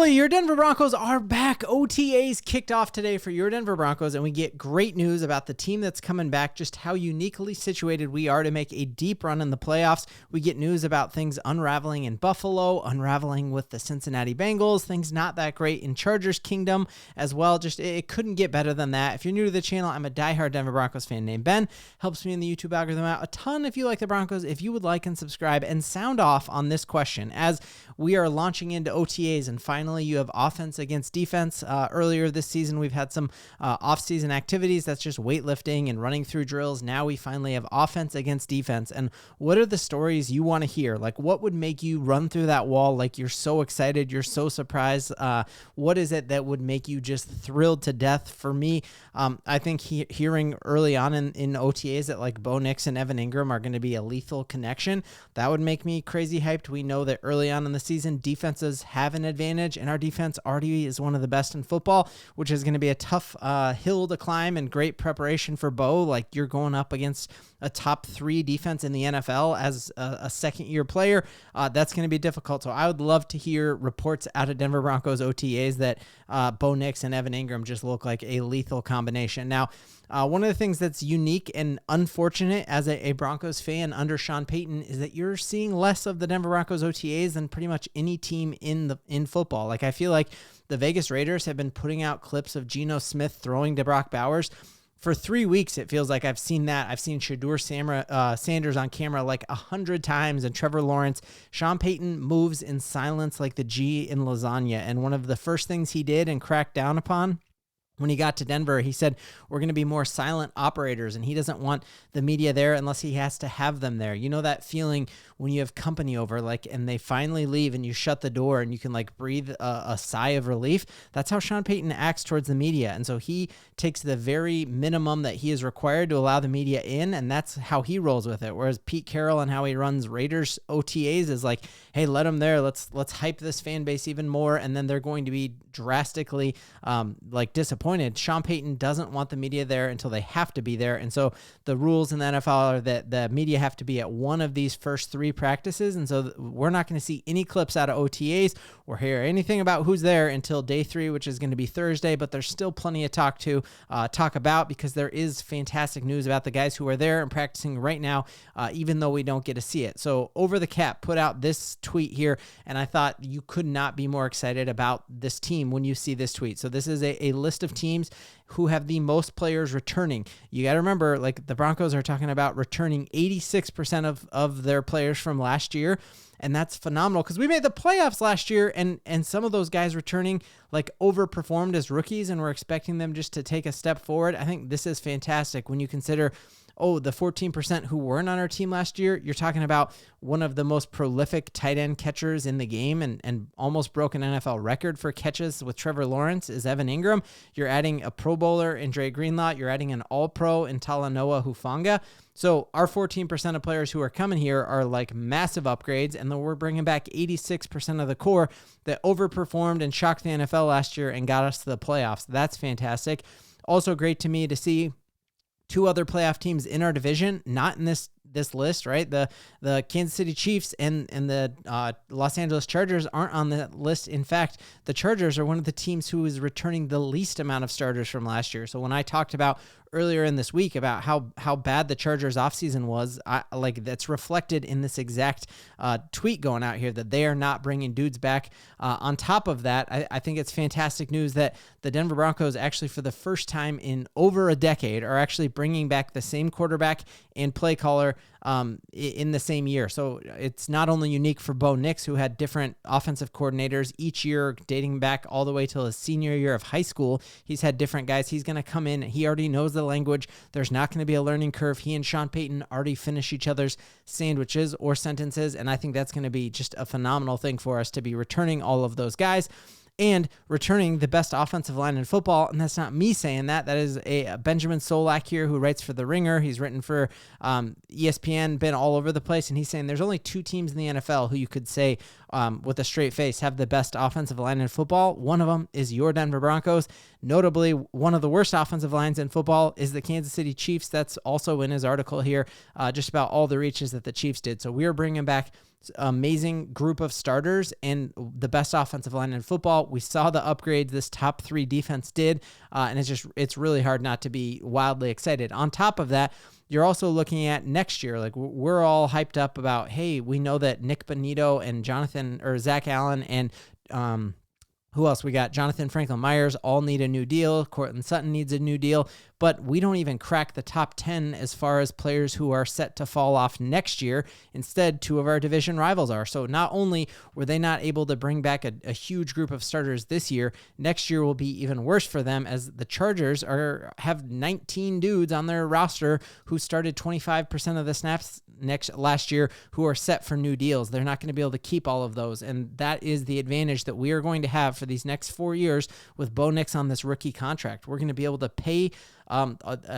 Finally, your Denver Broncos are back. OTAs kicked off today for your Denver Broncos, and we get great news about the team that's coming back, just how uniquely situated we are to make a deep run in the playoffs. We get news about things unraveling in Buffalo, unraveling with the Cincinnati Bengals, things not that great in Chargers Kingdom as well. Just it couldn't get better than that. If you're new to the channel, I'm a diehard Denver Broncos fan named Ben. Helps me in the YouTube algorithm out a ton if you like the Broncos. If you would like and subscribe and sound off on this question, as we are launching into OTAs and finally you have offense against defense. Earlier this season, we've had some offseason activities. That's just weightlifting and running through drills. Now we finally have offense against defense. And what are the stories you want to hear? Like, what would make you run through that wall? Like, you're so excited. You're so surprised. What is it that would make you just thrilled to death? For me, I think hearing early on in OTAs that like Bo Nix and Evan Engram are going to be a lethal connection, that would make me crazy hyped. We know that early on in the season, defenses have an advantage, and our defense already is one of the best in football, which is going to be a tough hill to climb and great preparation for Bo. Like, you're going up against a top 3 defense in the NFL as a second-year player. That's going to be difficult. So I would love to hear reports out of Denver Broncos OTAs that Bo Nix and Evan Engram just look like a lethal combination. Now, one of the things that's unique and unfortunate as a Broncos fan under Sean Payton is that you're seeing less of the Denver Broncos OTAs than pretty much any team in football. Like, I feel like the Vegas Raiders have been putting out clips of Geno Smith throwing to Brock Bowers. For 3 weeks, it feels like I've seen that. I've seen Shadur Sanders on camera like 100 times, and Trevor Lawrence. Sean Payton moves in silence like the G in lasagna. And one of the first things he did and cracked down upon when he got to Denver, he said, we're going to be more silent operators, and he doesn't want the media there unless he has to have them there. You know that feeling when you have company over, like, and they finally leave and you shut the door and you can like breathe a sigh of relief? That's how Sean Payton acts towards the media. And so he takes the very minimum that he is required to allow the media in, and that's how he rolls with it. Whereas Pete Carroll and how he runs Raiders OTAs is like, hey, let them there. Let's hype this fan base even more. And then they're going to be drastically disappointed. Sean Payton doesn't want the media there until they have to be there. And so the rules in the NFL are that the media have to be at one of these first 3 practices. And so we're not going to see any clips out of OTAs or hear anything about who's there until day 3, which is going to be Thursday. But there's still plenty of talk about, because there is fantastic news about the guys who are there and practicing right now, even though we don't get to see it. So Over the Cap put out this tweet here, and I thought you could not be more excited about this team when you see this tweet. So this is a list of teams who have the most players returning. You got to remember, like, the Broncos are talking about returning 86% of their players from last year. And that's phenomenal because we made the playoffs last year, and some of those guys returning like overperformed as rookies, and we're expecting them just to take a step forward. I think this is fantastic when you consider, the 14% who weren't on our team last year. You're talking about one of the most prolific tight end catchers in the game, and almost broke an NFL record for catches with Trevor Lawrence is Evan Engram. You're adding a Pro Bowler in Dre Greenlaw. You're adding an All-Pro in Talanoa Hufanga. So our 14% of players who are coming here are like massive upgrades, and then we're bringing back 86% of the core that overperformed and shocked the NFL last year and got us to the playoffs. That's fantastic. Also great to me to see 2 other playoff teams in our division, not in this list, right? The Kansas City Chiefs and the Los Angeles Chargers aren't on the list. In fact, the Chargers are one of the teams who is returning the least amount of starters from last year. So when I talked about earlier in this week about how bad the Chargers offseason was, that's reflected in this exact tweet going out here, that they are not bringing dudes back. On top of that, I think it's fantastic news that the Denver Broncos actually, for the first time in over a decade, are actually bringing back the same quarterback and play caller in the same year. So it's not only unique for Bo Nix, who had different offensive coordinators each year dating back all the way till his senior year of high school. He's had different guys. He's going to come in. He already knows the language. There's not going to be a learning curve. He and Sean Payton already finish each other's sandwiches or sentences, and I think that's going to be just a phenomenal thing for us to be returning all of those guys and returning the best offensive line in football. And that's not me saying that. That is a Benjamin Solak here, who writes for The Ringer. He's written for ESPN, been all over the place. And he's saying there's only 2 teams in the NFL who you could say with a straight face have the best offensive line in football. One of them is your Denver Broncos. Notably, one of the worst offensive lines in football is the Kansas City Chiefs. That's also in his article here, just about all the reaches that the Chiefs did. So we are bringing back amazing group of starters and the best offensive line in football. We saw the upgrades this top 3 defense did, and it's really hard not to be wildly excited. On top of that, you're also looking at next year. Like, we're all hyped up about, hey, we know that Nick Bonito and Zach Allen and who else? We got Jonathan Franklin Myers all need a new deal. Courtland Sutton needs a new deal, but we don't even crack the top 10 as far as players who are set to fall off next year. Instead, 2 of our division rivals are. So not only were they not able to bring back a huge group of starters this year, next year will be even worse for them, as the Chargers have 19 dudes on their roster who started 25% of the snaps last year who are set for new deals. They're not going to be able to keep all of those, and that is the advantage that we are going to have for these next 4 years with Bo Nix on this rookie contract. We're going to be able to pay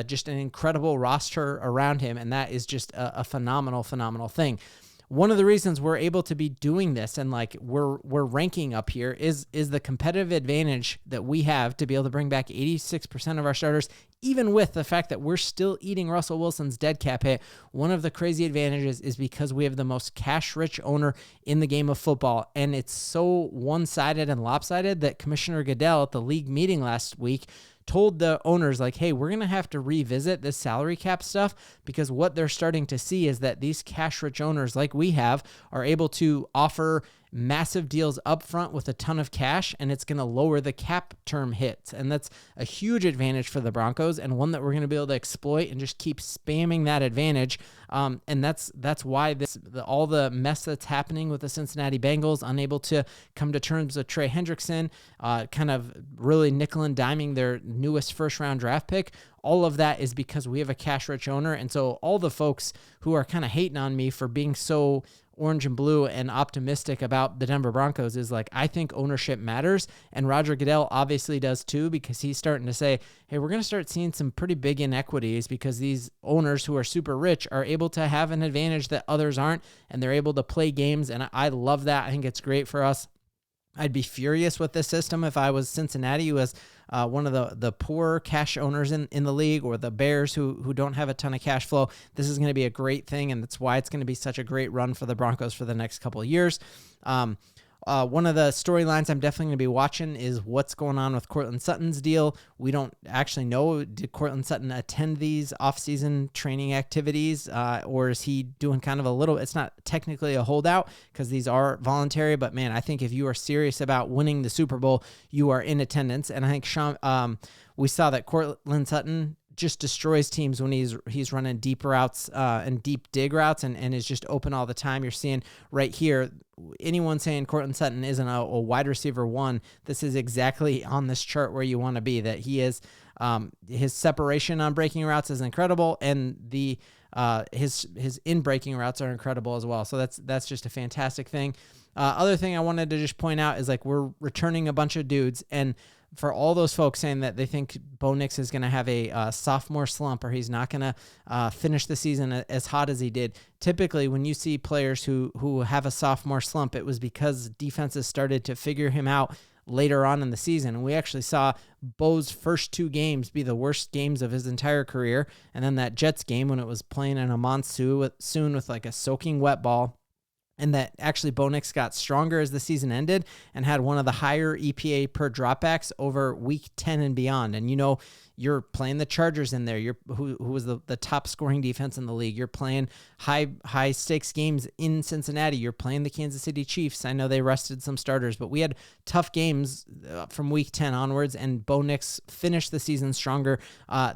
just an incredible roster around him, and that is just a phenomenal thing. One of the reasons we're able to be doing this and like we're ranking up here is the competitive advantage that we have to be able to bring back 86% of our starters, even with the fact that we're still eating Russell Wilson's dead cap hit. One of the crazy advantages is because we have the most cash-rich owner in the game of football, and it's so one-sided and lopsided that Commissioner Goodell at the league meeting last week told the owners, like, hey, we're going to have to revisit this salary cap stuff, because what they're starting to see is that these cash-rich owners like we have are able to offer massive deals up front with a ton of cash, and it's going to lower the cap term hits. And that's a huge advantage for the Broncos, and one that we're going to be able to exploit and just keep spamming that advantage. And that's why all the mess that's happening with the Cincinnati Bengals, unable to come to terms with Trey Hendrickson, kind of really nickel and diming their newest first-round draft pick. All of that is because we have a cash-rich owner. And so all the folks who are kind of hating on me for being so orange and blue and optimistic about the Denver Broncos is like, I think ownership matters. And Roger Goodell obviously does too, because he's starting to say, hey, we're going to start seeing some pretty big inequities because these owners who are super rich are able to have an advantage that others aren't, and they're able to play games. And I love that. I think it's great for us. I'd be furious with this system if I was Cincinnati, who has one of the poor cash owners in the league, or the Bears who don't have a ton of cash flow. This is going to be a great thing, and that's why it's going to be such a great run for the Broncos for the next couple of years. One of the storylines I'm definitely going to be watching is what's going on with Courtland Sutton's deal. We don't actually know, did Courtland Sutton attend these offseason training activities, or is he doing kind of it's not technically a holdout because these are voluntary, but man, I think if you are serious about winning the Super Bowl, you are in attendance. And I think we saw that Courtland Sutton just destroys teams when he's running deep routes and deep dig routes and is just open all the time. You're seeing right here, anyone saying Courtland Sutton isn't a wide receiver 1, this is exactly on this chart where you want to be, that he is, his separation on breaking routes is incredible, and his in breaking routes are incredible as well. So that's just a fantastic thing. Other thing I wanted to just point out is like we're returning a bunch of dudes, and for all those folks saying that they think Bo Nix is going to have a sophomore slump, or he's not going to finish the season as hot as he did, typically when you see players who have a sophomore slump, it was because defenses started to figure him out later on in the season. And we actually saw Bo's first 2 games be the worst games of his entire career. And then that Jets game when it was playing in a monsoon with like a soaking wet ball, and that actually Bo Nix got stronger as the season ended and had one of the higher EPA per dropbacks over week 10 and beyond. And you're playing the Chargers in there, who was the top scoring defense in the league. You're playing high stakes games in Cincinnati. You're playing the Kansas City Chiefs. I know they rested some starters, but we had tough games from week 10 onwards, and Bo Nix finished the season stronger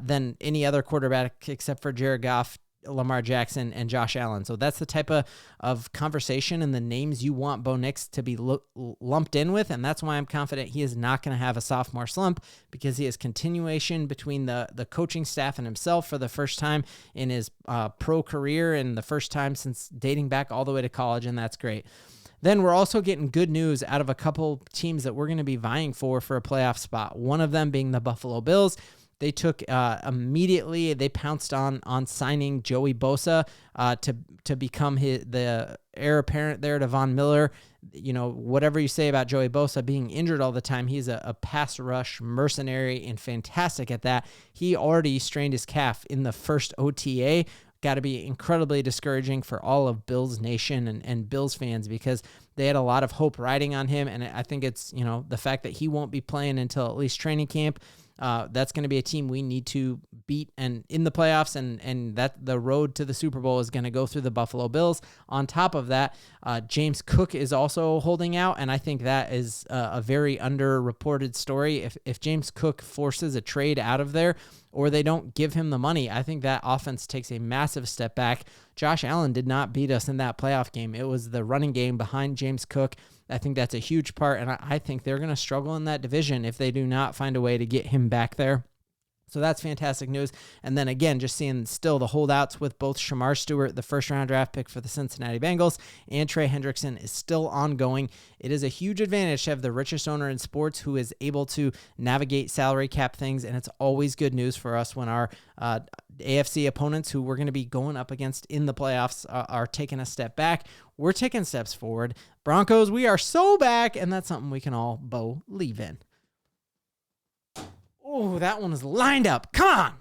than any other quarterback except for Jared Goff, Lamar Jackson, and Josh Allen. So that's the type of conversation and the names you want Bo Nix to be lumped in with, and that's why I'm confident he is not going to have a sophomore slump, because he has continuation between the coaching staff and himself for the first time in his pro career, and the first time since dating back all the way to college, and that's great. Then we're also getting good news out of a couple teams that we're going to be vying for a playoff spot, one of them being the Buffalo Bills. They took immediately, they pounced on signing Joey Bosa to become the heir apparent there to Von Miller. You know, whatever you say about Joey Bosa being injured all the time, he's a pass rush mercenary and fantastic at that. He already strained his calf in the first OTA. Got to be incredibly discouraging for all of Bills Nation and Bills fans, because they had a lot of hope riding on him. And I think it's, you know, the fact that he won't be playing until at least training camp. That's going to be a team we need to beat and in the playoffs, and that the road to the Super Bowl is going to go through the Buffalo Bills. On top of that, James Cook is also holding out, and I think that is a very underreported story. If James Cook forces a trade out of there, or they don't give him the money, I think that offense takes a massive step back. Josh Allen did not beat us in that playoff game. It was the running game behind James Cook. I think that's a huge part, and I think they're going to struggle in that division if they do not find a way to get him back there. So that's fantastic news. And then again, just seeing still the holdouts with both Shamar Stewart, the first-round draft pick for the Cincinnati Bengals, and Trey Hendrickson is still ongoing. It is a huge advantage to have the richest owner in sports who is able to navigate salary cap things, and it's always good news for us when our AFC opponents, who we're going to be going up against in the playoffs, are taking a step back. We're taking steps forward. Broncos, we are so back, and that's something we can all believe in. Oh, that one is lined up. Come on.